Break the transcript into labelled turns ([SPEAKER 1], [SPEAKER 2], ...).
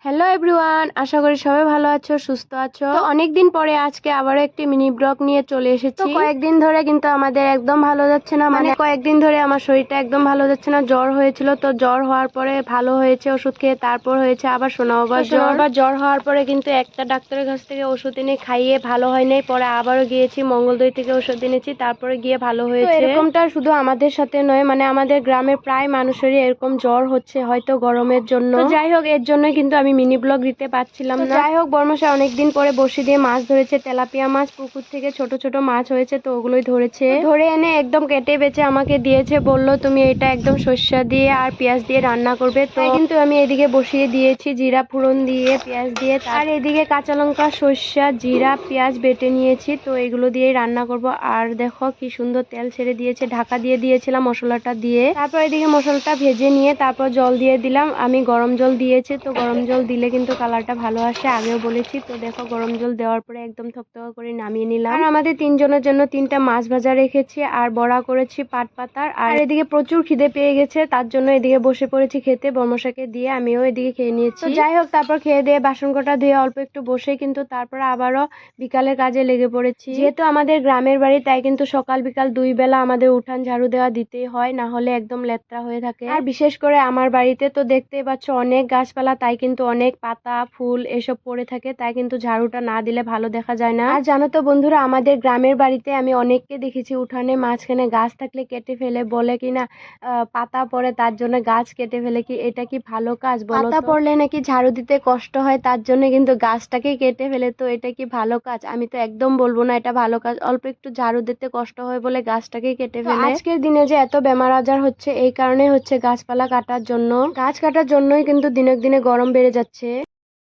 [SPEAKER 1] Hello everyone, আশা করি সবাই ভালো আছো, সুস্থ আছো। তো অনেকদিন পরে আজকে আবারও একটি মিনি ব্লগ নিয়ে চলে এসেছি। তো কয়েকদিন ধরে কিন্তু আমাদের একদম ভালো যাচ্ছে না, মানে কয়েকদিন ধরে আমার শরীরটা একদম ভালো যাচ্ছে না। জ্বর হয়েছিল, তো জ্বর হওয়ার পরে ভালো হয়েছে ওষুধ খেয়ে, তারপর হয়েছে আবার জ্বর হওয়ার পরে কিন্তু একটা ডাক্তারের কাছ থেকে ওষুধ এনে খাইয়ে ভালো হয় নাই। পরে আবারও গিয়েছি, মঙ্গলদৈ থেকে ওষুধ এনেছি, তারপরে গিয়ে ভালো হয়েছে। এরকমটা শুধু আমাদের সাথে নয়, মানে আমাদের গ্রামের প্রায় মানুষেরই এরকম জ্বর হচ্ছে, হয়তো গরমের জন্য। যাই হোক, এর জন্য কিন্তু আমি মিনি ব্লগ দিতে পারছিলাম না। যাই হোক, বর্মশাই অনেকদিন পরে বসি দিয়ে মাছ ধরেছে, তেলাপিয়া মাছ। পুকুর থেকে ছোট ছোট মাছ হয়েছে, তো ওগুলোই ধরেছে। ধরে এনে একদম কেটে বেছে আমাকে দিয়েছে, বললো তুমি এটা একদম সর্ষা দিয়ে আর পেঁয়াজ দিয়ে রান্না করবে। তো কিন্তু আমি এদিকে বসিয়ে দিয়েছি জিরা ফোড়ন দিয়ে, পেঁয়াজ দিয়ে, আর এদিকে কাঁচা লঙ্কা, সর্ষা, জিরা, পেঁয়াজ বেটে নিয়েছি। তো এগুলো দিয়ে রান্না করব। আর দেখো কি সুন্দর তেল ছেড়ে দিয়েছে, ঢাকা দিয়ে দিয়েছিলাম মশলাটা দিয়ে। তারপর এদিকে মশলাটা ভেজে নিয়ে তারপর জল দিয়ে দিলাম। আমি গরম জল দিয়েছি, তো গরম জল দিলে কিন্তু কালারটা ভালো আসে, আগেও বলেছি। তো দেখো গরম জল দেওয়ার পরে একদম থকথকা করে নামিয়ে নিলাম। আর আমাদের তিনজনের জন্য 3টা মাছ ভাজা রেখেছি, আর বড়া করেছি পাট পাতার। আর এদিকে প্রচুর খিদে পেয়ে গেছে, তার জন্য এদিকে বসে পড়েছি খেতে, বর্মশাকে দিয়ে আমিও এদিকে খেয়ে নিয়েছি। যাই হোক, তারপর খেয়ে দিয়ে বাসন কটা ধুয়ে অল্প একটু বসে কিন্তু তারপর আবারও বিকালের কাজে লেগে পড়েছি। যেহেতু আমাদের গ্রামের বাড়ি, তাই কিন্তু সকাল বিকাল 2 বেলা আমাদের উঠান ঝাড়ু দেওয়া দিতেই হয়, না হলে একদম লেত্রা হয়ে থাকে। আর বিশেষ করে আমার বাড়িতে তো দেখতেই পাচ্ছ অনেক গাছপালা, তাই কিন্তু অনেক পাতা ফুল এসব পড়ে থাকে, তাই কিন্তু ঝাড়ুটা না দিলে ভালো দেখা যায় না। আর জানো তো বন্ধুরা, আমাদের গ্রামের বাড়িতে আমি অনেককে দেখেছি উঠানে মাঝখানে গাছ থাকলে কেটে ফেলে, বলে কিনা পাতা পড়ে তার জন্য গাছ কেটে ফেলে। কি এটা কি ভালো কাজ বলো? পাতা পড়লে নাকি ঝাড়ু দিতে কষ্ট হয়, তার জন্য কিন্তু গাছটাকে কেটে ফেলে। তো এটা কি ভালো কাজ? আমি তো একদম বলবো না এটা ভালো কাজ। অল্প একটু ঝাড়ু দিতে কষ্ট হয় বলে গাছটাকে কেটে ফেলে। আজকের দিনে যে এত বেমার আজার হচ্ছে, এই কারণে হচ্ছে গাছপালা কাটার জন্য। গাছ কাটার জন্যই কিন্তু দিনে দিনে গরম বেড়ে যাচ্ছে।